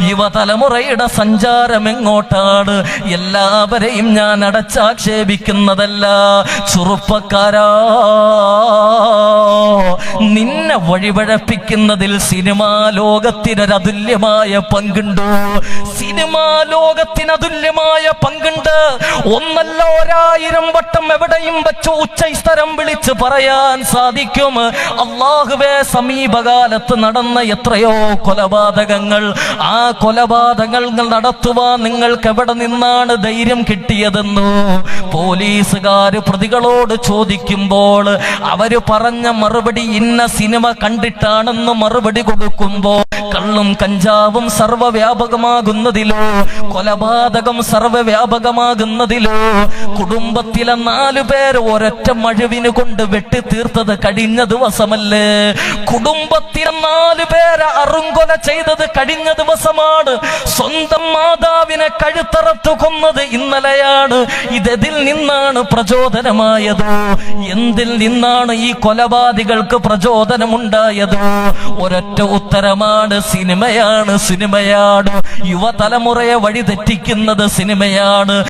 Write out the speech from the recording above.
യുവതലമുറയുടെ സഞ്ചാരം എങ്ങോട്ടാണ്? എല്ലാവരെയും ഞാൻ അടച്ചാക്ഷേപിക്കുന്നതല്ല. ചെറുപ്പക്കാരാ, നിന്നെ വഴിപഴപ്പിക്കുന്നതിൽ സിനിമാ ലോകത്തിനൊരു അതുല്യമായ പങ്കുണ്ട്. സിനിമാ ലോകത്തിന് അതുല്യമായ പങ്കുണ്ട്. ഒന്നല്ല 1000 വട്ടം എവിടെയും വെച്ച് ഉച്ചസ്ഥരം വിളിച്ച് പറയാൻ സാധിക്കും. അല്ലാഹുവേ, സമീപകാലത്ത് നടന്ന എത്രയോ കൊലപാതകങ്ങൾ, ആ കൊലപാതകങ്ങൾ നടത്തുവാൻ നിങ്ങൾക്ക് എവിടെ നിന്നാണ് ധൈര്യം കിട്ടിയതെന്നു പോലീസുകാര് പ്രതികളോട് ചോദിക്കുമ്പോൾ അവര് പറഞ്ഞ മറുപടി ഇന്ന സിനിമ കണ്ടിട്ടാണെന്ന് മറുപടി കൊടുക്കുമ്പോൾ കള്ളും കഞ്ചാവും സർവ്വവ്യാപകമാകുന്നതിലോ, കൊലപാതകം സർവ്വവ്യാപകമാകുന്നതിലോ, കുടുംബത്തിലെ 4 പേര് ഒരൊറ്റ മഴവിന് കൊണ്ട് വെട്ടിത്തീർത്തത് കഴിഞ്ഞ ദിവസമല്ലേ? കുടുംബത്തിലെ 4 പേരെ അറുങ്കൊല ചെയ്തത് കഴിഞ്ഞ ദിവസമാണ്. സ്വന്തം മാതാവിനെ കഴുത്തറത്തു കൊന്നത് ഇന്നലെയാണ്. ഇതെതിൽ നിന്നാണ് പ്രചോദനമായത്? എന്തിൽ നിന്നാണ് ഈ കൊലപാതകൾക്ക് പ്രചോദനമുണ്ടായത്? ഒരൊറ്റ ഉത്തരമാണ്, സിനിമയാണ്. യുവതലമുറയെ വഴിതെറ്റിക്കുന്നത് സിനിമയാണ്.